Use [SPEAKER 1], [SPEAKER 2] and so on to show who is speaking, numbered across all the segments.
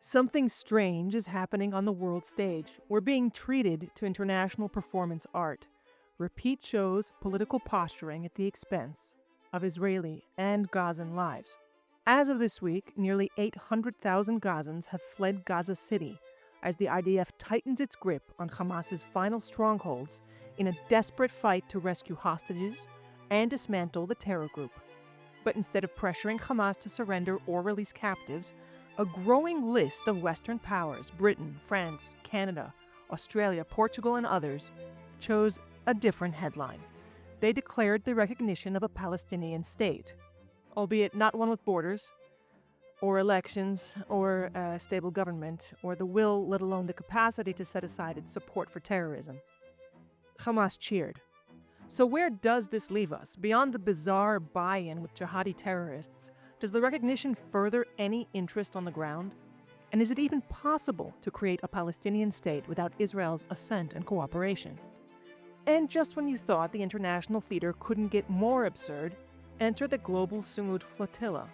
[SPEAKER 1] Something strange is happening on the world stage. We're being treated to international performance art. Repeat shows political posturing at the expense of Israeli and Gazan lives. As of this week, nearly 800,000 Gazans have fled Gaza City as the IDF tightens its grip on Hamas's final strongholds in a desperate fight to rescue hostages and dismantle the terror group. But instead of pressuring Hamas to surrender or release captives, a growing list of Western powers, Britain, France, Canada, Australia, Portugal, and others, chose a different headline. They declared the recognition of a Palestinian state, albeit not one with borders, or elections, or a stable government, or the will, let alone the capacity to set aside its support for terrorism. Hamas cheered. So where does this leave us? Beyond the bizarre buy-in with jihadi terrorists, does the recognition further any interest on the ground? And is it even possible to create a Palestinian state without Israel's assent and cooperation? And just when you thought the international theater couldn't get more absurd, enter the global Sumud flotilla,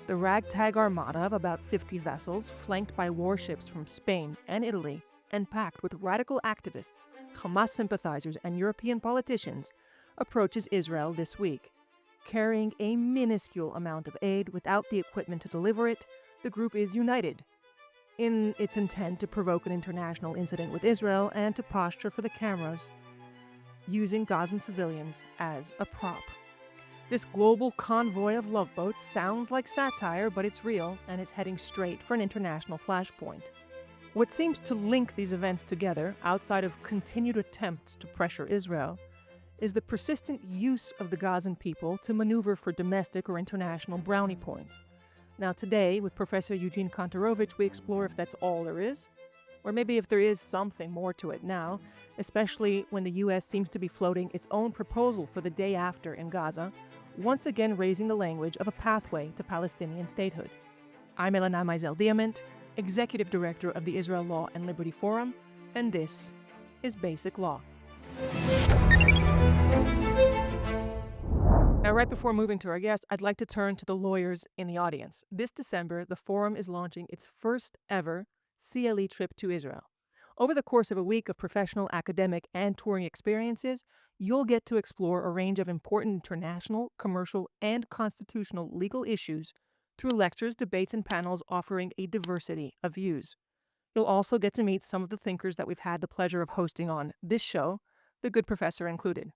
[SPEAKER 1] the ragtag armada of about 50 vessels flanked by warships from Spain and Italy and packed with radical activists, Hamas sympathizers, and European politicians, approaches Israel this week. Carrying a minuscule amount of aid without the equipment to deliver it, the group is united in its intent to provoke an international incident with Israel and to posture for the cameras, using Gazan civilians as a prop. This global convoy of love boats sounds like satire, but it's real, and it's heading straight for an international flashpoint. What seems to link these events together, outside of continued attempts to pressure Israel, is the persistent use of the Gazan people to maneuver for domestic or international brownie points. Now today, with Professor Eugene Kontorovich, we explore if that's all there is, or maybe if there is something more to it now, especially when the U.S. seems to be floating its own proposal for the day after in Gaza, once again raising the language of a pathway to Palestinian statehood. I'm Aylana Meisel, Executive Director of the Israel Law and Liberty Forum, and this is Basic Law. Now, right before moving to our guest, I'd like to turn to the lawyers in the audience. This December, the Forum is launching its first ever CLE trip to Israel. Over the course of a week of professional, academic, and touring experiences, you'll get to explore a range of important international, commercial, and constitutional legal issues through lectures, debates, and panels offering a diversity of views. You'll also get to meet some of the thinkers that we've had the pleasure of hosting on this show, the good professor included.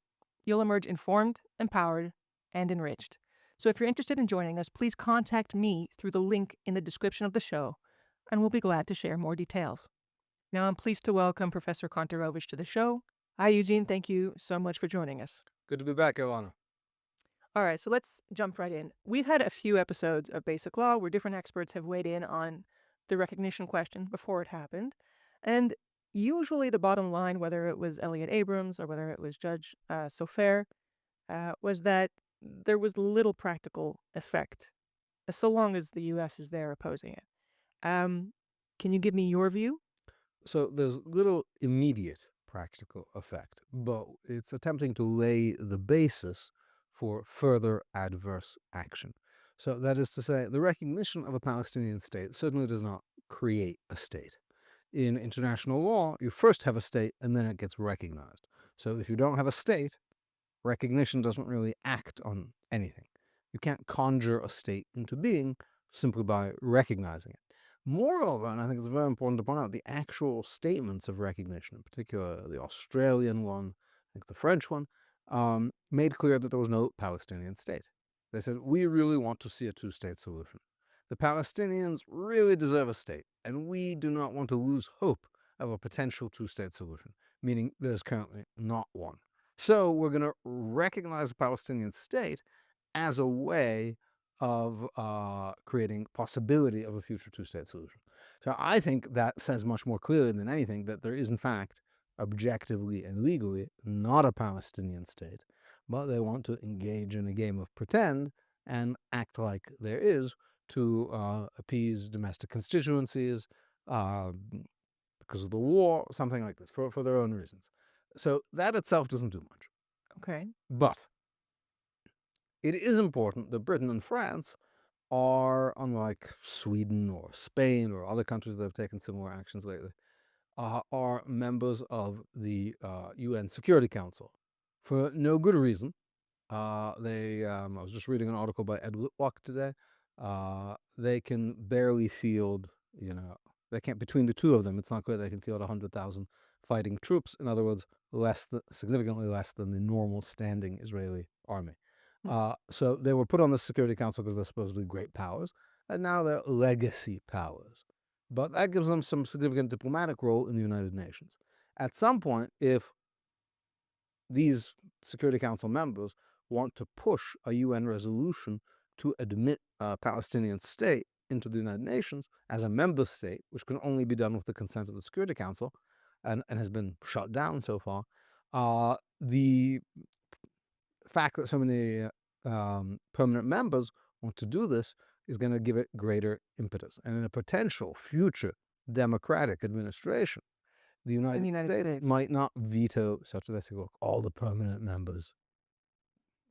[SPEAKER 1] You'll emerge informed, empowered, and enriched. So if you're interested in joining us, please contact me through the link in the description of the show, and we'll be glad to share more details. Now I'm pleased to welcome Professor Kontorovich to the show. Hi, Eugene. Thank you so much for joining us.
[SPEAKER 2] Good to be back, Aylana.
[SPEAKER 1] All right, so let's jump right in. We've had a few episodes of Basic Law where different experts have weighed in on the recognition question before it happened. And usually the bottom line, whether it was Elliot Abrams or whether it was Judge Sofer, was that there was little practical effect, so long as the U.S. is there opposing it. Can you give me your view?
[SPEAKER 2] So there's little immediate practical effect, but it's attempting to lay the basis for further adverse action. So that is to say, the recognition of a Palestinian state certainly does not create a state. In international law, you first have a state and then it gets recognized. So if you don't have a state, recognition doesn't really act on anything. You can't conjure a state into being simply by recognizing it. Moreover, and I think it's very important to point out, the actual statements of recognition, in particular the Australian one, I think the French one, made clear that there was no Palestinian state. They said, we really want to see a two-state solution. The Palestinians really deserve a state, and we do not want to lose hope of a potential two-state solution, meaning there's currently not one. So we're going to recognize the Palestinian state as a way of creating possibility of a future two-state solution. So I think that says much more clearly than anything that there is, in fact, objectively and legally not a Palestinian state, but they want to engage in a game of pretend and act like there is to appease domestic constituencies because of the war, something like this, for their own reasons. So that itself doesn't do much.
[SPEAKER 1] Okay.
[SPEAKER 2] But it is important that Britain and France are, unlike Sweden or Spain or other countries that have taken similar actions lately, are members of the UN Security Council for no good reason. I was just reading an article by Ed Whitlock today. They can barely field, between the two of them, it's not clear they can field 100,000 fighting troops. In other words, significantly less than the normal standing Israeli army. So they were put on the Security Council because they're supposedly great powers, and now they're legacy powers. But that gives them some significant diplomatic role in the United Nations. At some point, if these Security Council members want to push a UN resolution to admit a Palestinian state into the United Nations as a member state, which can only be done with the consent of the Security Council, and has been shut down so far, the fact that so many permanent members want to do this is going to give it greater impetus. And in a potential future democratic administration, the
[SPEAKER 1] In
[SPEAKER 2] United
[SPEAKER 1] the United
[SPEAKER 2] States
[SPEAKER 1] States.
[SPEAKER 2] might not veto such that they say, look, all the permanent members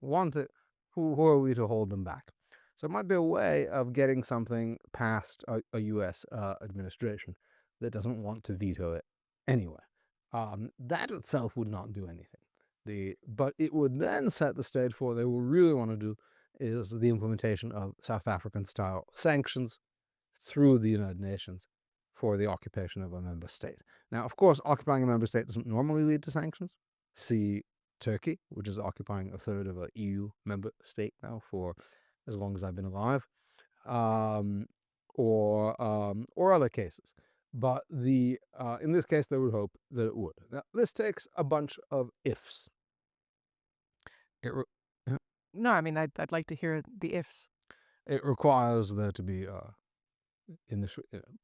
[SPEAKER 2] want it. Who are we to hold them back? So it might be a way of getting something past a U.S. Administration that doesn't want to veto it anyway. That itself would not do anything. But it would then set the stage for what they will really want to do is the implementation of South African-style sanctions through the United Nations for the occupation of a member state. Now, of course, occupying a member state doesn't normally lead to sanctions. See Turkey, which is occupying a third of an EU member state now for as long as I've been alive, or other cases. But in this case, they would hope that it would. Now, this takes a bunch of ifs.
[SPEAKER 1] No, I mean, I'd like to hear the ifs.
[SPEAKER 2] It requires there to be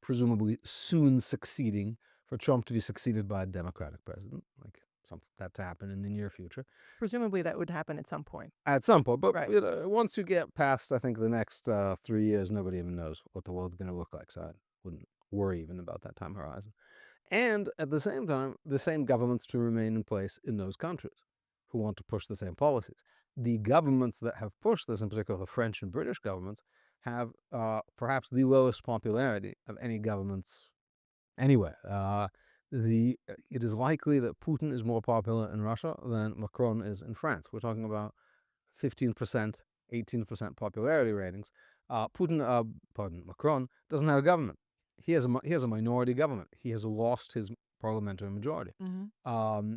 [SPEAKER 2] presumably soon succeeding, for Trump to be succeeded by a Democratic president, like something that to happen in the near future.
[SPEAKER 1] Presumably that would happen at some point.
[SPEAKER 2] At some point, but
[SPEAKER 1] Right.
[SPEAKER 2] Once you get past, I think, the next 3 years, nobody even knows what the world's going to look like, so I wouldn't worry even about that time horizon. And at the same time, the same governments to remain in place in those countries who want to push the same policies. The governments that have pushed this, in particular the French and British governments, have perhaps the lowest popularity of any governments anywhere. It is likely that Putin is more popular in Russia than Macron is in France. We're talking about 15%, 18% popularity ratings. Macron doesn't have a government. He has a minority government. He has lost his parliamentary majority.
[SPEAKER 1] Mm-hmm.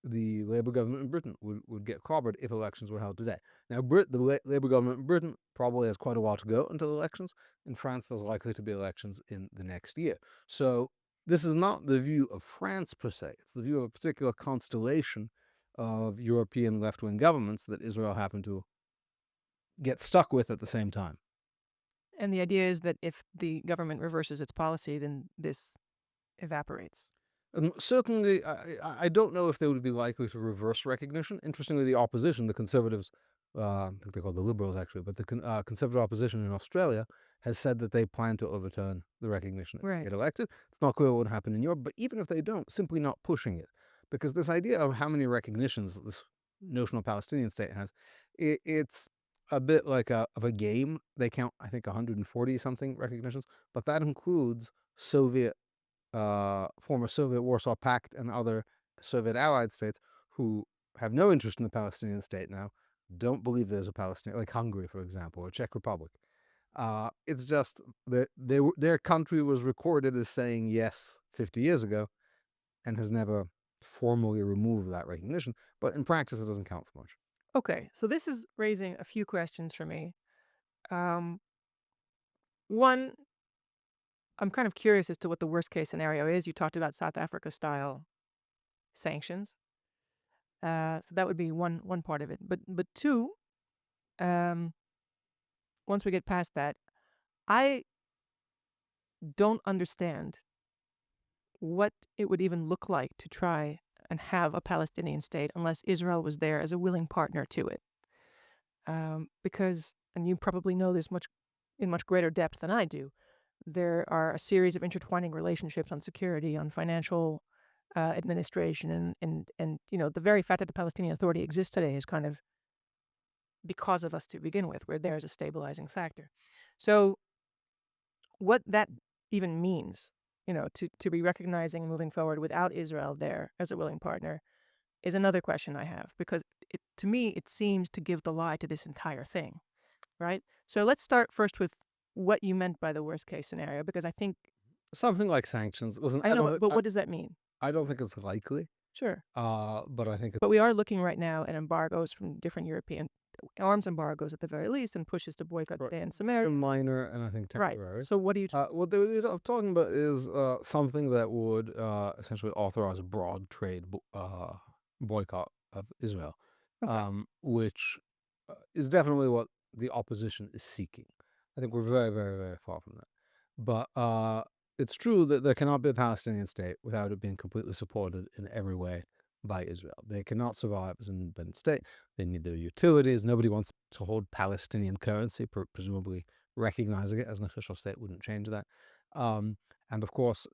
[SPEAKER 2] The Labour government in Britain would get clobbered if elections were held today. Now, the Labour government in Britain probably has quite a while to go until elections. In France, there's likely to be elections in the next year. So this is not the view of France per se. It's the view of a particular constellation of European left-wing governments that Israel happened to get stuck with at the same time.
[SPEAKER 1] And the idea is that if the government reverses its policy, then this evaporates.
[SPEAKER 2] Certainly, I don't know if they would be likely to reverse recognition. Interestingly, the opposition, the Conservatives, I think they're called the Liberals actually, but the Conservative opposition in Australia has said that they plan to overturn the recognition if they get elected. It's not clear what would happen in Europe, but even if they don't, simply not pushing it. Because this idea of how many recognitions this notional Palestinian state has, it's a bit like of a game. They count, I think, 140-something recognitions, but that includes former Soviet Warsaw Pact and other Soviet allied states who have no interest in the Palestinian state now, don't believe there's a Palestinian, like Hungary, for example, or Czech Republic. It's just that their country was recorded as saying yes 50 years ago and has never formally removed that recognition, but in practice it doesn't count for much.
[SPEAKER 1] Okay, so this is raising a few questions for me. One, I'm kind of curious as to what the worst case scenario is. You talked about South Africa style sanctions. So that would be one part of it. But two, once we get past that, I don't understand what it would even look like to try and have a Palestinian state unless Israel was there as a willing partner to it. Because, and you probably know this in much greater depth than I do, there are a series of intertwining relationships on security, on financial administration, and the very fact that the Palestinian Authority exists today is kind of because of us to begin with. We're there as a stabilizing factor. So what that even means, to be recognizing and moving forward without Israel there as a willing partner is another question I have, because to me, it seems to give the lie to this entire thing, right? So let's start first with what you meant by the worst case scenario, because I think
[SPEAKER 2] Something like sanctions. Listen,
[SPEAKER 1] I know, but what does that mean?
[SPEAKER 2] I don't think it's likely,
[SPEAKER 1] Sure.
[SPEAKER 2] but I think
[SPEAKER 1] But
[SPEAKER 2] it's
[SPEAKER 1] we are looking right now at embargoes from different European arms embargoes at the very least, and pushes to boycott Judea Samaria.
[SPEAKER 2] minor and I think
[SPEAKER 1] Right.
[SPEAKER 2] temporary.
[SPEAKER 1] So what do you?
[SPEAKER 2] What they're talking about is something that would essentially authorize a broad trade boycott of Israel,
[SPEAKER 1] Okay.
[SPEAKER 2] which is definitely what the opposition is seeking. I think we're very, very, very far from that. But it's true that there cannot be a Palestinian state without it being completely supported in every way by Israel. They cannot survive as an independent state. They need their utilities. Nobody wants to hold Palestinian currency, presumably recognizing it as an official state wouldn't change that. And of course,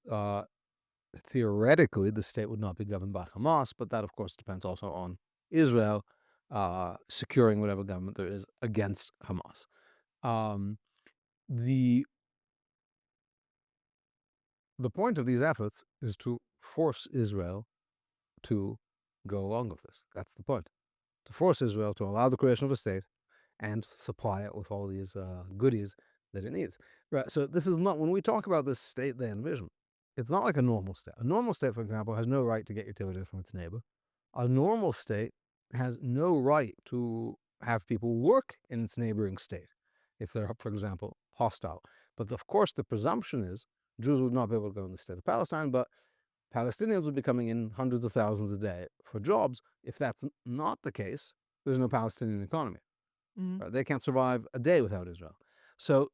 [SPEAKER 2] theoretically, the state would not be governed by Hamas, but that, of course, depends also on Israel securing whatever government there is against Hamas. The the point of these efforts is to force Israel to go along with this. That's the point. To force Israel to allow the creation of a state and supply it with all these goodies that it needs. Right. So this is not, when we talk about this state they envision, it's not like a normal state. A normal state, for example, has no right to get utilities from its neighbor. A normal state has no right to have people work in its neighboring state if they're, for example, hostile. But of course, the presumption is Jews would not be able to go in the state of Palestine, but Palestinians would be coming in hundreds of thousands a day for jobs. If that's not the case, there's no Palestinian economy.
[SPEAKER 1] Mhm.
[SPEAKER 2] Right? They can't survive a day without Israel. So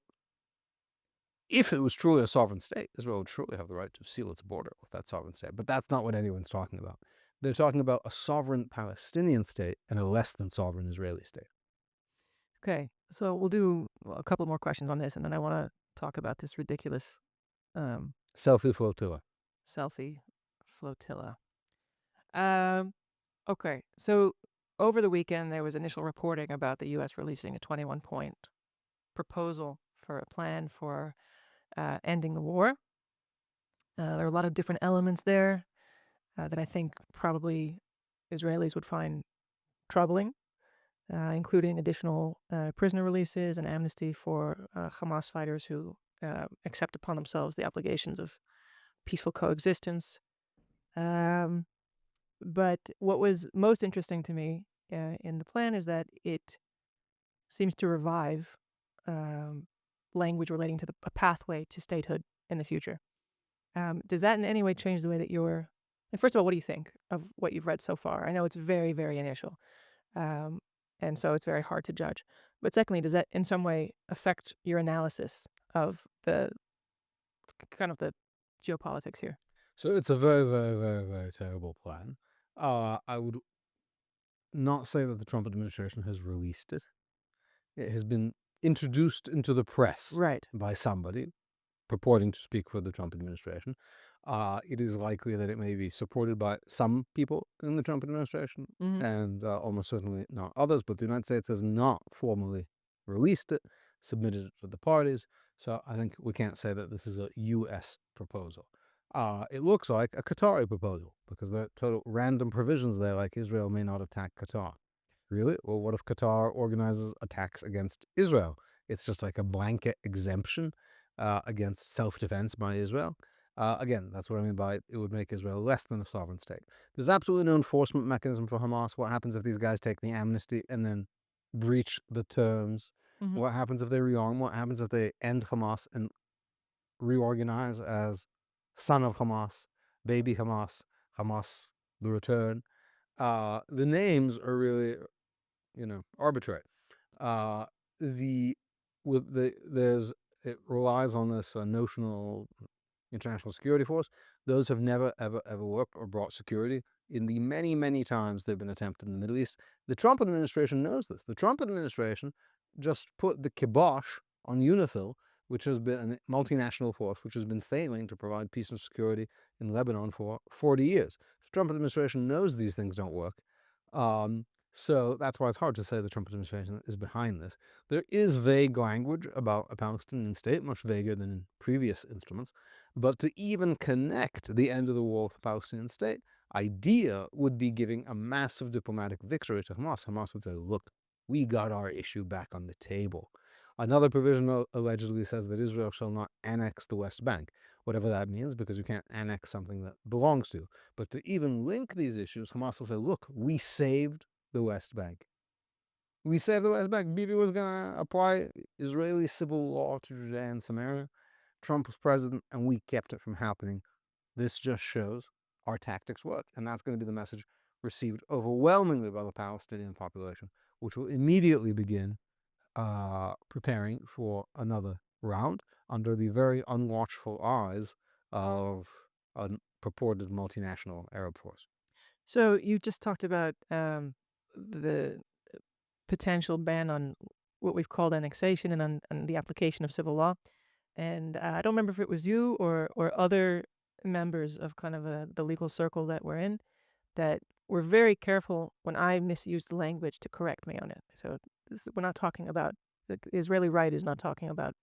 [SPEAKER 2] if it was truly a sovereign state, Israel would truly have the right to seal its border with that sovereign state. But that's not what anyone's talking about. They're talking about a sovereign Palestinian state and a less than sovereign Israeli state.
[SPEAKER 1] Okay. So we'll do a couple more questions on this, and then I want to talk about this ridiculous
[SPEAKER 2] Selfie flotilla.
[SPEAKER 1] selfie flotilla. Okay. So over the weekend, there was initial reporting about the U.S. releasing a 21-point proposal for a plan for ending the war. There are a lot of different elements there that I think probably Israelis would find troubling, including additional prisoner releases and amnesty for Hamas fighters who accept upon themselves the obligations of peaceful coexistence. But what was most interesting to me in the plan is that it seems to revive language relating to a pathway to statehood in the future. Does that in any way change the way that you're... And first of all, what do you think of what you've read so far? I know it's very, very initial, and so it's very hard to judge. But secondly, does that in some way affect your analysis of the kind of the geopolitics here?
[SPEAKER 2] So it's a very, very, very, very terrible plan. I would not say that the Trump administration has released it. It has been introduced into the press
[SPEAKER 1] Right.
[SPEAKER 2] by somebody purporting to speak for the Trump administration. It is likely that it may be supported by some people in the Trump administration and almost certainly not others, but the United States has not formally released it, submitted it to the parties. So I think we can't say that this is a U.S. proposal. It looks like a Qatari proposal because there are total random provisions there, like Israel may not attack Qatar. Really? Well, what if Qatar organizes attacks against Israel? It's just like a blanket exemption against self-defense by Israel. Again, that's what I mean by it would make Israel less than a sovereign state. There's absolutely no enforcement mechanism for Hamas. What happens if these guys take the amnesty and then breach the terms?
[SPEAKER 1] Mm-hmm.
[SPEAKER 2] What happens if they rearm? What happens if they end Hamas and reorganize as son of Hamas, baby Hamas, Hamas the return? The names are really, arbitrary. It relies on this notional international security force. Those have never, ever, ever worked or brought security in the many, many times they've been attempted in the Middle East. The Trump administration knows this. The Trump administration just put the kibosh on UNIFIL, which has been a multinational force, which has been failing to provide peace and security in Lebanon for 40 years. The Trump administration knows these things don't work. So that's why it's hard to say the Trump administration is behind this. There is vague language about a Palestinian state, much vaguer than in previous instruments. But to even connect the end of the war with a Palestinian state idea would be giving a massive diplomatic victory to Hamas. Hamas would say, look, we got our issue back on the table. Another provision allegedly says that Israel shall not annex the West Bank, whatever that means, because you can't annex something that belongs to you. But to even link these issues, Hamas will say, look, we saved the West Bank. We saved the West Bank. Bibi was going to apply Israeli civil law to Judea and Samaria. Trump was president, and we kept it from happening. This just shows our tactics work, and that's going to be the message received overwhelmingly by the Palestinian population, which will immediately begin preparing for another round under the very unwatchful eyes of a purported multinational Arab force.
[SPEAKER 1] So you just talked about the potential ban on what we've called annexation and on the application of civil law. And I don't remember if it was you or other members of kind of the legal circle that we're in that were very careful when I misused the language to correct me on it. So we're not talking about the Israeli right is not talking about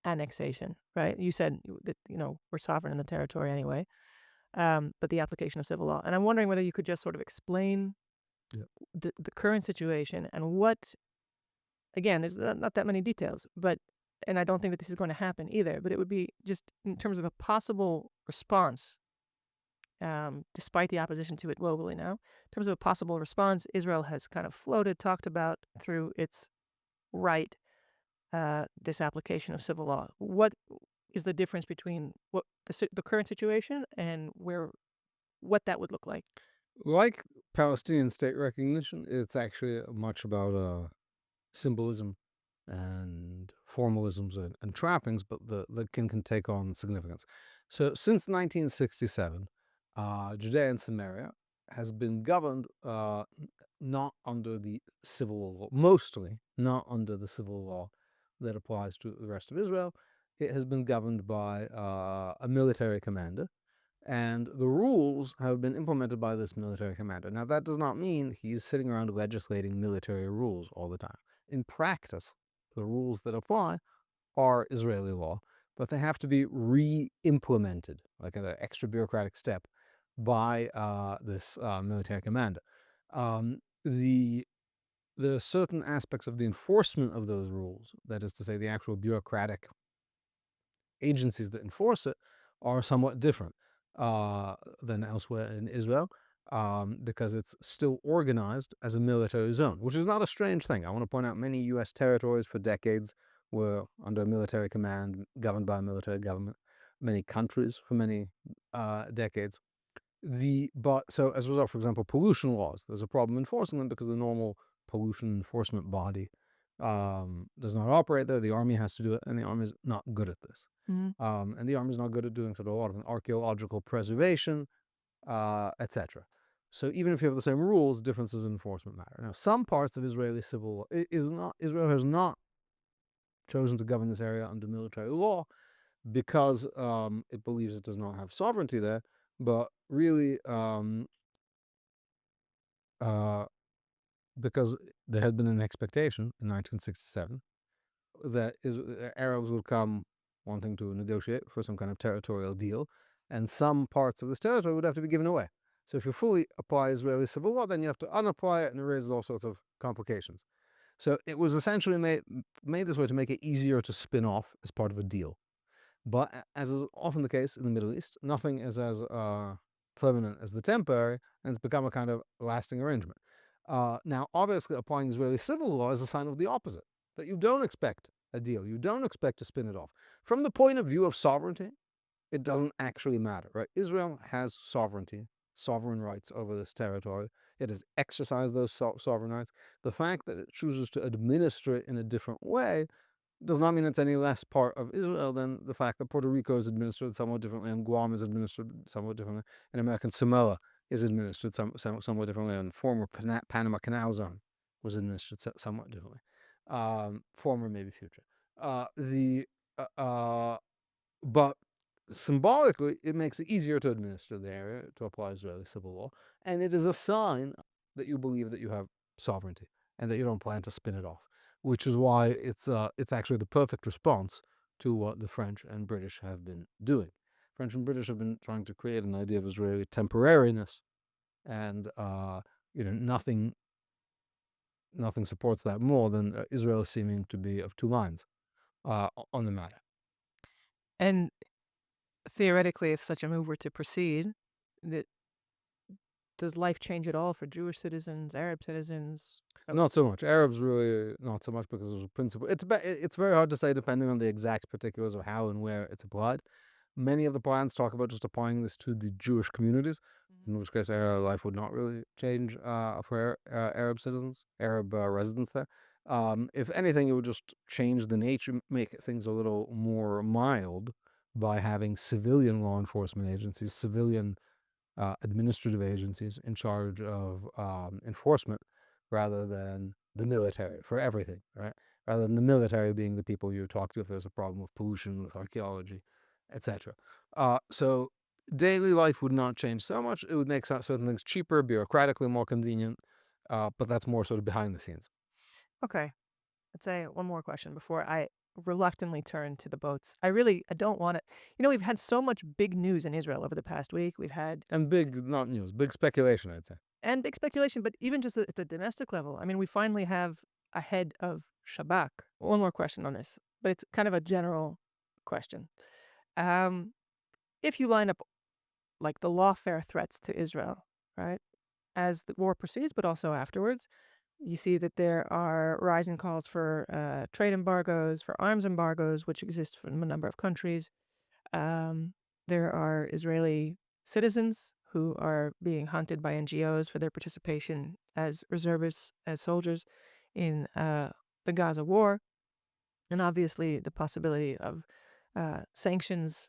[SPEAKER 1] annexation, right? You said that we're sovereign in the territory anyway, but the application of civil law. And I'm wondering whether you could just sort of explain
[SPEAKER 2] Yeah.
[SPEAKER 1] the current situation and what, again, there's not that many details, but, and I don't think that this is going to happen either, but it would be just in terms of a possible response, despite the opposition to it globally now, in terms of a possible response, Israel has kind of talked about through its right, this application of civil law. What is the difference between what the current situation and what that would look like?
[SPEAKER 2] Like Palestinian state recognition, it's actually much about symbolism and formalisms and trappings, but that can take on significance. So since 1967, Judea and Samaria has been governed not under the civil law, mostly not under the civil law that applies to the rest of Israel. It has been governed by a military commander, and the rules have been implemented by this military commander. Now, that does not mean he's sitting around legislating military rules all the time. In practice, the rules that apply are Israeli law, but they have to be re-implemented, like an extra bureaucratic step, by this military commander. The certain aspects of the enforcement of those rules, that is to say, the actual bureaucratic agencies that enforce it, are somewhat different than elsewhere in Israel, because it's still organized as a military zone, which is not a strange thing. I want to point out many U.S. territories for decades were under military command, governed by a military government. Many countries for many decades. So as a result, for example, pollution laws, there's a problem enforcing them because the normal pollution enforcement body does not operate there. The army has to do it, and the army is not good at this.
[SPEAKER 1] Mhm.
[SPEAKER 2] And the army is not good at doing sort of a lot of archaeological preservation, etc. So even if you have the same rules, differences in enforcement matter. Now, some parts of Israeli civil law Israel has not chosen to govern this area under military law because it believes it does not have sovereignty there, but really uh, because there had been an expectation in 1967 that Arabs would come wanting to negotiate for some kind of territorial deal, and some parts of this territory would have to be given away. So if you fully apply Israeli civil law, then you have to unapply it, and it raises all sorts of complications. So it was essentially made this way to make it easier to spin off as part of a deal. But as is often the case in the Middle East, nothing is as permanent as the temporary, and it's become a kind of lasting arrangement. Now, obviously, applying Israeli civil law is a sign of the opposite, that you don't expect a deal. You don't expect to spin it off. From the point of view of sovereignty, it doesn't actually matter, right? Israel has sovereignty, sovereign rights over this territory. It has exercised those sovereign rights. The fact that it chooses to administer it in a different way does not mean it's any less part of Israel than the fact that Puerto Rico is administered somewhat differently, and Guam is administered somewhat differently, and American Samoa is administered somewhat differently, and former Panama Canal Zone was administered somewhat differently. Former, maybe future. But symbolically, it makes it easier to administer the area, to apply Israeli civil law, and it is a sign that you believe that you have sovereignty and that you don't plan to spin it off, which is why it's actually the perfect response to what the French and British have been doing. French and British have been trying to create an idea of Israeli temporariness, and nothing supports that more than Israel seeming to be of two minds on the matter.
[SPEAKER 1] And theoretically, if such a move were to proceed, does life change at all for Jewish citizens, Arab citizens?
[SPEAKER 2] Not so much. Arabs really not so much because of the principle. It's very hard to say depending on the exact particulars of how and where it's applied. Many of the plans talk about just applying this to the Jewish communities, in which case life would not really change for Arab citizens, Arab residents there. If anything, it would just change the nature, make things a little more mild by having civilian law enforcement agencies, civilian administrative agencies in charge of enforcement rather than the military for everything, right? Rather than the military being the people you talk to if there's a problem with pollution, with archaeology, etc. So daily life would not change so much. It would make certain things cheaper, bureaucratically more convenient, but that's more sort of behind the scenes.
[SPEAKER 1] Okay. Let's say one more question before I reluctantly turn to the boats. I don't want to. We've had so much big news in Israel over the past week. We've had
[SPEAKER 2] And big, not news, big speculation, I'd say.
[SPEAKER 1] and big speculation, but even just at the domestic level. I mean, we finally have a head of Shabak. One more question on this, but it's kind of a general question. If you line up like the lawfare threats to Israel, right, as the war proceeds, but also afterwards, you see that there are rising calls for trade embargoes, for arms embargoes, which exist from a number of countries. There are Israeli citizens who are being hunted by NGOs for their participation as reservists, as soldiers in the Gaza war. And obviously, the possibility of sanctions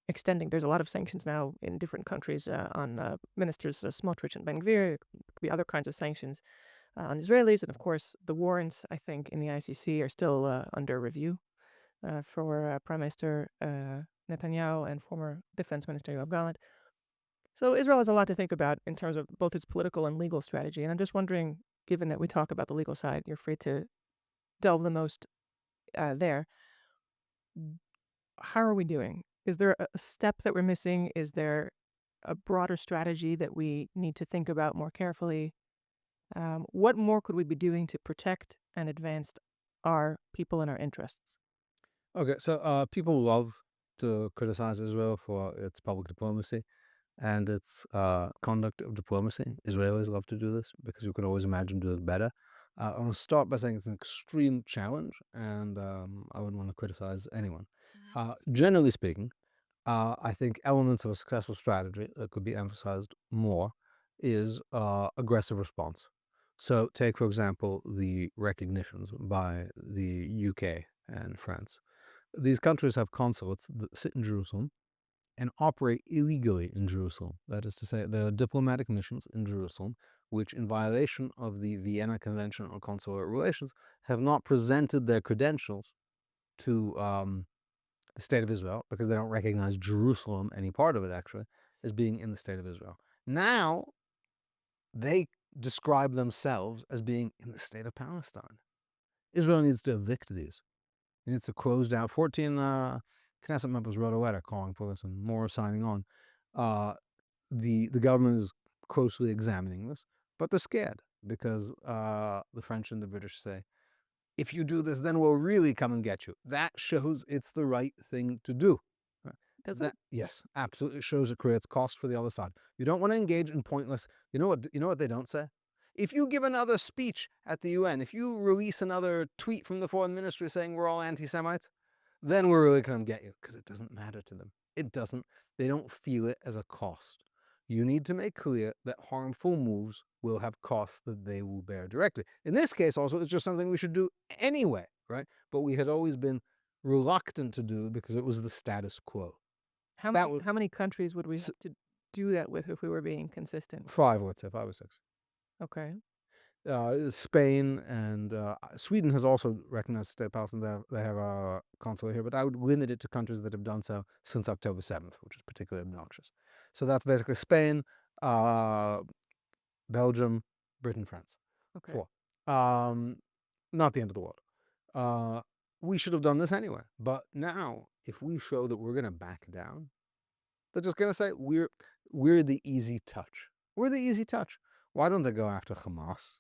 [SPEAKER 1] extending. There's a lot of sanctions now in different countries on ministers Smotrich and Ben-Gvir. It could be other kinds of sanctions on Israelis. And of course, the warrants, I think, in the ICC are still under review for Prime Minister Netanyahu and former Defense Minister Yoav Gallant. So Israel has a lot to think about in terms of both its political and legal strategy. And I'm just wondering, given that we talk about the legal side, you're free to delve the most there. How are we doing? Is there a step that we're missing? Is there a broader strategy that we need to think about more carefully? What more could we be doing to protect and advance our people and our interests?
[SPEAKER 2] Okay, so people love to criticize Israel for its public diplomacy and its conduct of diplomacy. Israelis love to do this because you can always imagine doing better. I want to start by saying it's an extreme challenge, and I wouldn't want to criticize anyone. Generally speaking, I think elements of a successful strategy that could be emphasized more is aggressive response. So take, for example, the recognitions by the UK and France. These countries have consulates that sit in Jerusalem and operate illegally in Jerusalem. That is to say, there are diplomatic missions in Jerusalem which, in violation of the Vienna Convention on Consular Relations, have not presented their credentials to the State of Israel because they don't recognize Jerusalem, any part of it actually, as being in the State of Israel. Now, they describe themselves as being in the State of Palestine. Israel needs to evict these. It needs to close down. 14 Knesset members wrote a letter calling for this, and more signing on. The government is closely examining this, but they're scared because the French and the British say, if you do this, then we'll really come and get you. That shows it's the right thing to do.
[SPEAKER 1] Does it?
[SPEAKER 2] Yes, absolutely shows it creates cost for the other side. You don't want to engage in pointless. You know what they don't say? If you give another speech at the UN, if you release another tweet from the foreign ministry saying we're all anti-Semites, then we're really going to get you, because it doesn't matter to them. It doesn't. They don't feel it as a cost. You need to make clear that harmful moves will have costs that they will bear directly. In this case, also, it's just something we should do anyway, right? But we had always been reluctant to do because it was the status quo.
[SPEAKER 1] How many countries would we have to do that with if we were being consistent?
[SPEAKER 2] 5, let's say, 5 or 6.
[SPEAKER 1] Okay.
[SPEAKER 2] Spain and Sweden has also recognized State of Palestine. They have a consulate here, but I would limit it to countries that have done so since October 7th, which is particularly obnoxious. So that's basically Spain, Belgium, Britain, France.
[SPEAKER 1] Okay.
[SPEAKER 2] 4. Not the end of the world. We should have done this anyway. But now, if we show that we're going to back down, they're just going to say we're the easy touch. We're the easy touch. Why don't they go after Hamas?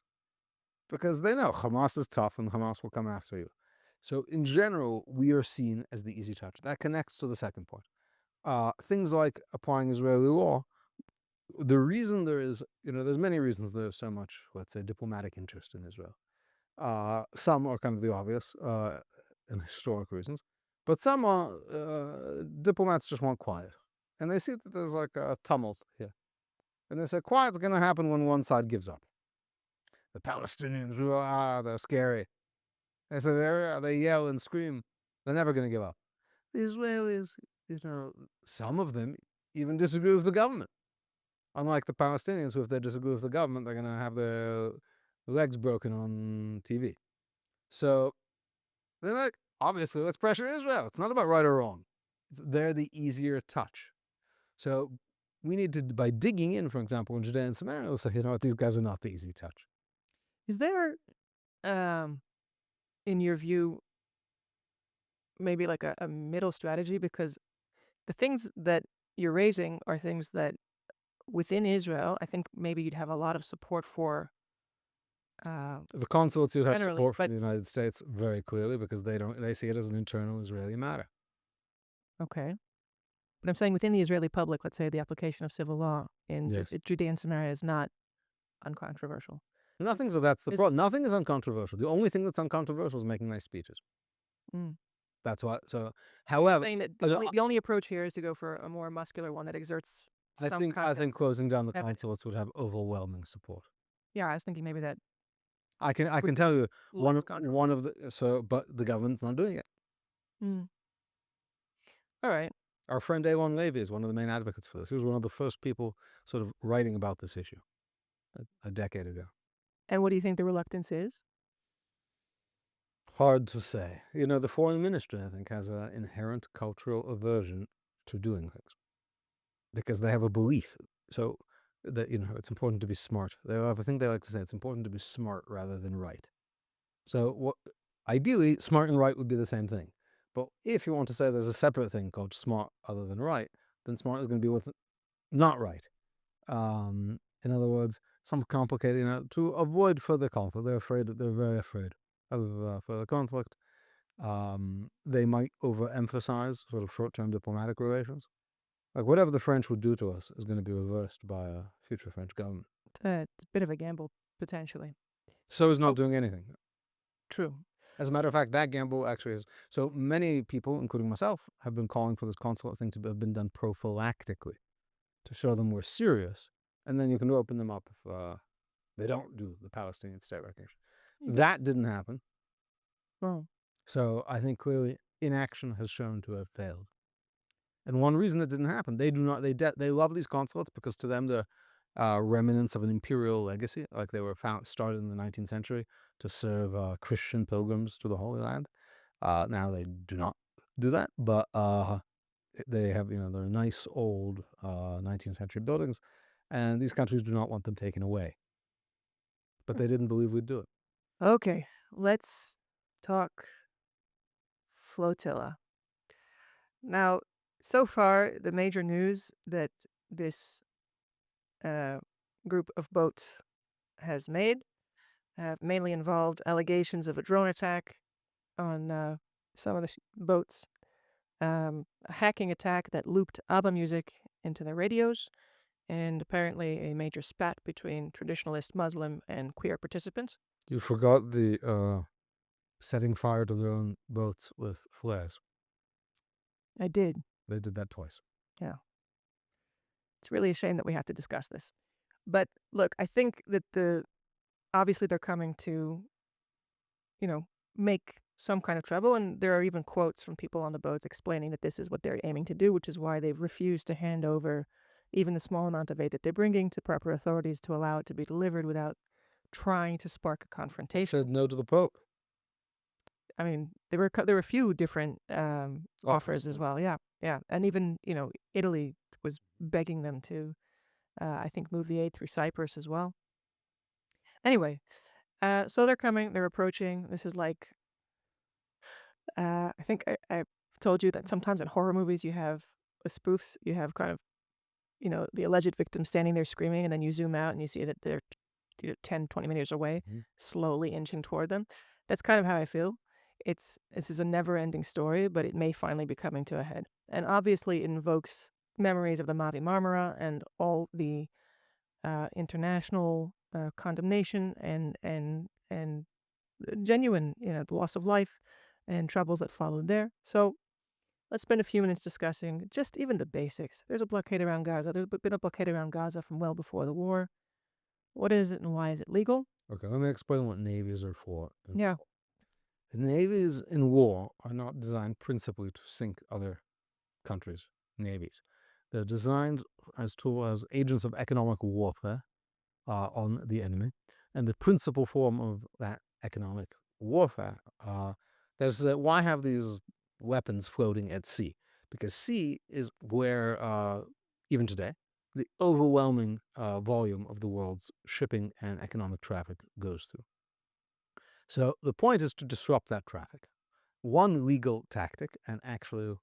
[SPEAKER 2] Because they know Hamas is tough and Hamas will come after you. So in general, we are seen as the easy touch. That connects to the second point. Things like applying Israeli law. The reason there is, there's many reasons there's so much, let's say, diplomatic interest in Israel. Some are kind of the obvious and historic reasons, but some are diplomats just want quiet. And they see that there's like a tumult here. And they say quiet's going to happen when one side gives up. The Palestinians, they're scary. They say they yell and scream. They're never going to give up. The Israelis, some of them even disagree with the government. Unlike the Palestinians, who if they disagree with the government, they're going to have their legs broken on TV. So they're like, obviously, let's pressure Israel. It's not about right or wrong. They're the easier touch. So we need to, by digging in, for example, in Judea and Samaria, let's say, these guys are not the easy touch.
[SPEAKER 1] Is there, in your view, maybe like a middle strategy? Because the things that you're raising are things that within Israel, I think maybe you'd have a lot of support for.
[SPEAKER 2] The consulates would have
[SPEAKER 1] Generally,
[SPEAKER 2] support from
[SPEAKER 1] but-
[SPEAKER 2] the United States very clearly because they see it as an internal Israeli matter.
[SPEAKER 1] Okay. But I'm saying within the Israeli public, let's say the application of civil law in
[SPEAKER 2] Yes.
[SPEAKER 1] Judea and Samaria is not uncontroversial.
[SPEAKER 2] That's the problem. Nothing is uncontroversial. The only thing that's uncontroversial is making nice speeches.
[SPEAKER 1] Mm.
[SPEAKER 2] That's why. So, however,
[SPEAKER 1] Saying that the only approach here is to go for a more muscular one that exerts some kind
[SPEAKER 2] I
[SPEAKER 1] of
[SPEAKER 2] think closing down the
[SPEAKER 1] evidence.
[SPEAKER 2] consulates would have overwhelming support.
[SPEAKER 1] Yeah, I was thinking maybe that.
[SPEAKER 2] I can tell you
[SPEAKER 1] less
[SPEAKER 2] one of the but the government's not doing it.
[SPEAKER 1] Mm. All right.
[SPEAKER 2] Our friend Aylana Meisel is one of the main advocates for this. He was one of the first people sort of writing about this issue a decade ago.
[SPEAKER 1] And what do you think the reluctance is?
[SPEAKER 2] Hard to say. The foreign ministry, I think, has an inherent cultural aversion to doing things because they have a belief. So that it's important to be smart. They have a thing they like to say: it's important to be smart rather than right. So ideally, smart and right would be the same thing. But if you want to say there's a separate thing called smart other than right, then smart is going to be what's not right. In other words, some complicated, to avoid further conflict. They're very afraid of further conflict. They might overemphasize sort of short-term diplomatic relations. Like whatever the French would do to us is going to be reversed by a future French government.
[SPEAKER 1] It's a bit of a gamble, potentially.
[SPEAKER 2] So is not doing anything.
[SPEAKER 1] True.
[SPEAKER 2] As a matter of fact, that gamble actually is. So many people, including myself, have been calling for this consulate thing to have been done prophylactically to show them we're serious. And then you can open them up if they don't do the Palestinian state recognition. That didn't happen.
[SPEAKER 1] Oh.
[SPEAKER 2] So I think clearly inaction has shown to have failed. And one reason it didn't happen, they love these consulates because to them they're remnants of an imperial legacy, like they were started in the 19th century to serve Christian pilgrims to the Holy Land. Now they do not do that, but they have, they're nice old 19th century buildings, and these countries do not want them taken away. But they didn't believe we'd do it.
[SPEAKER 1] Okay, let's talk flotilla. Now, so far, the major news that this group of boats has made have mainly involved allegations of a drone attack on some of the boats, a hacking attack that looped ABBA music into their radios, and apparently a major spat between traditionalist Muslim and queer participants.
[SPEAKER 2] You forgot the setting fire to their own boats with flares.
[SPEAKER 1] I did.
[SPEAKER 2] They did that twice.
[SPEAKER 1] Yeah. It's really a shame that we have to discuss this. But look, I think that obviously they're coming to, make some kind of trouble. And there are even quotes from people on the boats explaining that this is what they're aiming to do, which is why they've refused to hand over even the small amount of aid that they're bringing to proper authorities to allow it to be delivered without trying to spark a confrontation.
[SPEAKER 2] Said no to the Pope.
[SPEAKER 1] I mean, there were a few different offers as well. Yeah, yeah. And even, Italy was begging them to, I think, move the aid through Cyprus as well. Anyway, So they're coming, they're approaching. This is like, I think I told you that sometimes in horror movies you have spoofs, you have kind of, the alleged victim standing there screaming, and then you zoom out and you see that they're 10, 20 meters away,
[SPEAKER 2] Mhm.
[SPEAKER 1] slowly inching toward them. That's kind of how I feel. This is a never-ending story, but it may finally be coming to a head. And obviously, it invokes memories of the Mavi Marmara and all the international condemnation and genuine, the loss of life and troubles that followed there. So let's spend a few minutes discussing just even the basics. There's a blockade around Gaza. There's been a blockade around Gaza from well before the war. What is it and why is it legal?
[SPEAKER 2] Okay, let me explain what navies are for.
[SPEAKER 1] Yeah.
[SPEAKER 2] The navies in war are not designed principally to sink other countries' navies. They're designed as agents of economic warfare on the enemy. And the principal form of that economic warfare is why have these weapons floating at sea? Because sea is where, even today, the overwhelming volume of the world's shipping and economic traffic goes through. So the point is to disrupt that traffic. One legal tactic, and actually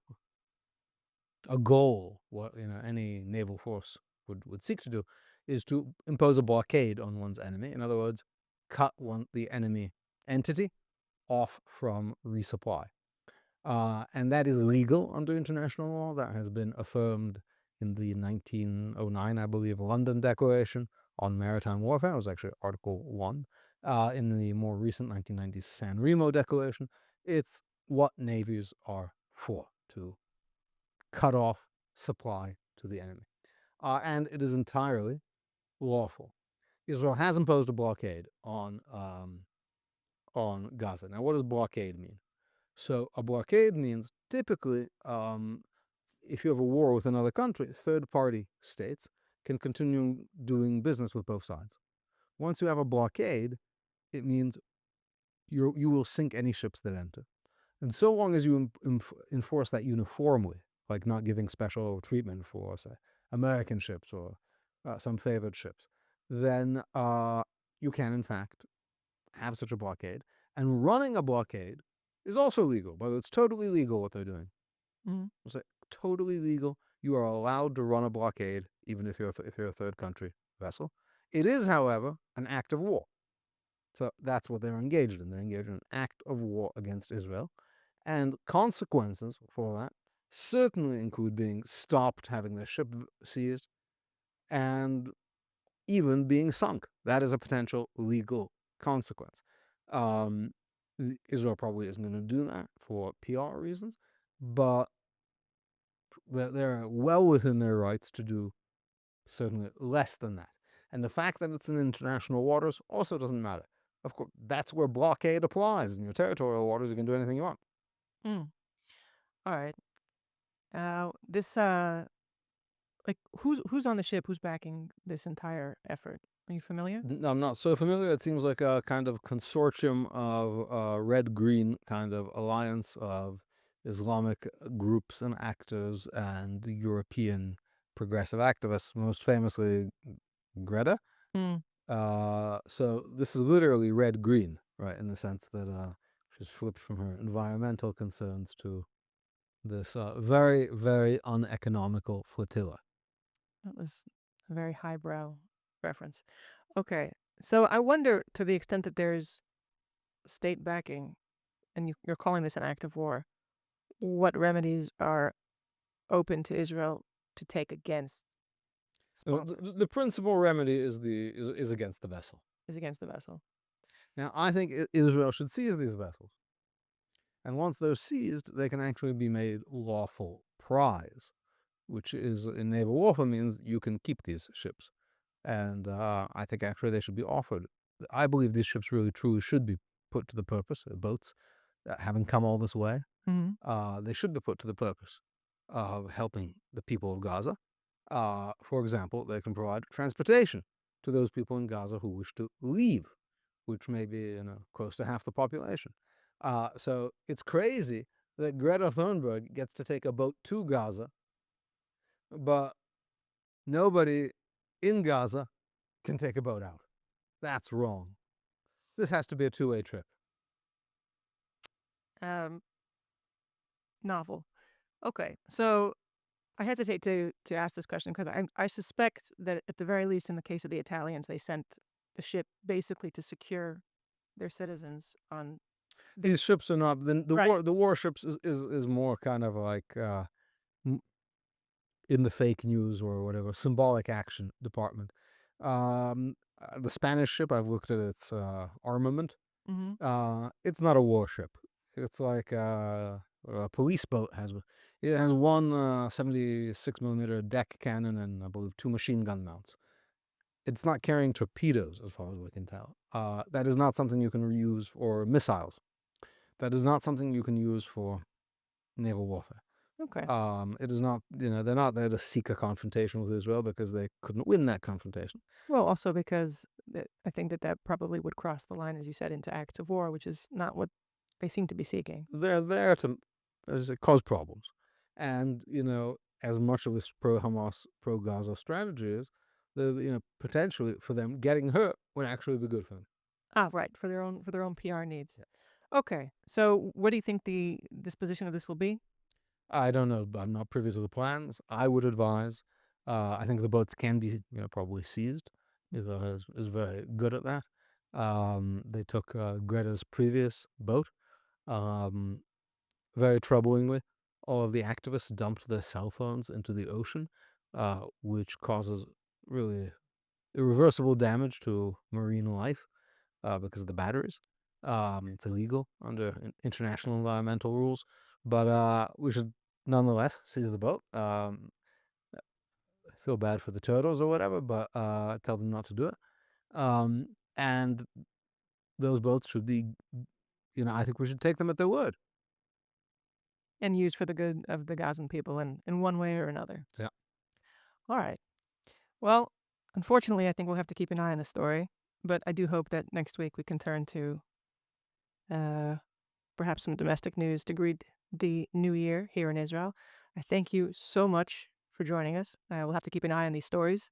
[SPEAKER 2] a goal what any naval force would seek to do, is to impose a blockade on one's enemy. In other words, cut the enemy entity off from resupply. And that is legal under international law. That has been affirmed in the 1909, I believe, London Declaration on Maritime Warfare. It was actually Article 1. In the more recent 1990 San Remo Declaration, it's what navies are for, to cut off supply to the enemy. And it is entirely lawful. Israel has imposed a blockade on Gaza. Now, what does blockade mean? So a blockade means typically, if you have a war with another country, third-party states can continue doing business with both sides. Once you have a blockade, it means you will sink any ships that enter. And so long as you enforce that uniformly, like not giving special treatment for, say, American ships or some favored ships, then you can, in fact, have such a blockade. And running a blockade is also legal, but it's totally legal what they're doing.
[SPEAKER 1] Mhm.
[SPEAKER 2] It's like totally legal. You are allowed to run a blockade, even if you're a third country vessel. It is, however, an act of war. So that's what they're engaged in. They're engaged in an act of war against Israel. And consequences for that certainly include being stopped, having their ship seized, and even being sunk. That is a potential legal consequence. Um, Israel probably isn't going to do that for PR reasons, but they're well within their rights to do certainly less than that. And the fact that it's in international waters also doesn't matter. Of course, that's where blockade applies. In your territorial waters, you can do anything you want.
[SPEAKER 1] Mm. All right. This like who's on the ship? Who's backing this entire effort? Are you familiar?
[SPEAKER 2] I'm not so familiar. It seems like a kind of consortium of red-green kind of alliance of Islamic groups and actors and the European progressive activists, most famously Greta.
[SPEAKER 1] Mm.
[SPEAKER 2] So this is literally red-green, right, in the sense that she's flipped from her environmental concerns to this very, very uneconomical flotilla.
[SPEAKER 1] That was a very highbrow reference. Okay. So I wonder, to the extent that there's state backing and you're calling this an act of war, what remedies are open to Israel to take against sponsors,
[SPEAKER 2] The principal remedy is against the vessel.
[SPEAKER 1] is against the vessel.
[SPEAKER 2] Now, I think Israel should seize these vessels. And once they're seized, they can actually be made lawful prize, which is in naval warfare means you can keep these ships. And I think actually they should be offered. I believe these ships really truly should be put to the purpose, boats, having come all this way.
[SPEAKER 1] Mhm.
[SPEAKER 2] They should be put to the purpose of helping the people of Gaza. For example, they can provide transportation to those people in Gaza who wish to leave, which may be close to half the population. So it's crazy that Greta Thunberg gets to take a boat to Gaza, but nobody in Gaza can take a boat out. That's wrong. This has to be a two-way trip.
[SPEAKER 1] Um, Novel. Okay, so I hesitate to ask this question because I suspect that at the very least in the case of the Italians, they sent the ship basically to secure their citizens on the
[SPEAKER 2] These ships are not
[SPEAKER 1] right.
[SPEAKER 2] the warships is more kind of like m- in the fake news or whatever symbolic action department. The Spanish ship, I've looked at its armament.
[SPEAKER 1] Mhm.
[SPEAKER 2] It's not a warship. It's like a police boat has. It has one 76 millimeter deck cannon and I believe two machine gun mounts. It's not carrying torpedoes, as far as we can tell. That is not something you can reuse, or missiles. That is not something you can use for naval warfare.
[SPEAKER 1] Okay.
[SPEAKER 2] It is not, they're not there to seek a confrontation with Israel because they couldn't win that confrontation.
[SPEAKER 1] Well, also because I think that probably would cross the line, as you said, into acts of war, which is not what they seem to be seeking.
[SPEAKER 2] They're there to, as I say, cause problems. And, as much of this pro-Hamas, pro-Gaza strategy is, potentially for them, getting hurt would actually be good for them.
[SPEAKER 1] Ah, right, for their own PR needs. Okay, so what do you think the disposition of this will be?
[SPEAKER 2] I don't know. I'm not privy to the plans. I would advise. I think the boats can be, probably seized. Israel is very good at that. They took Greta's previous boat. Um, Very troublingly, all of the activists dumped their cell phones into the ocean, which causes really irreversible damage to marine life because of the batteries. It's illegal under international environmental rules, but we should nonetheless seize the boat. Feel bad for the turtles or whatever, but tell them not to do it. And those boats should be, I think we should take them at their word.
[SPEAKER 1] And used for the good of the Gazan people in one way or another.
[SPEAKER 2] Yeah.
[SPEAKER 1] All right. Well, unfortunately, I think we'll have to keep an eye on the story, but I do hope that next week we can turn to uh, perhaps some domestic news to greet the new year here in Israel. I thank you so much for joining us. We'll have to keep an eye on these stories,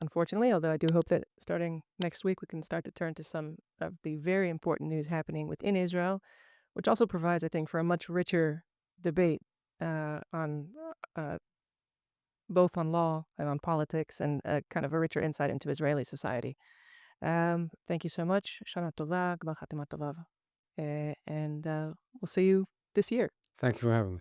[SPEAKER 1] unfortunately, although I do hope that starting next week we can start to turn to some of the very important news happening within Israel, which also provides, I think, for a much richer debate on both on law and on politics and kind of a richer insight into Israeli society. Thank you so much. Shana Tova, Gmar Chatima Tova. And we'll see you this year.
[SPEAKER 2] Thank you for having me.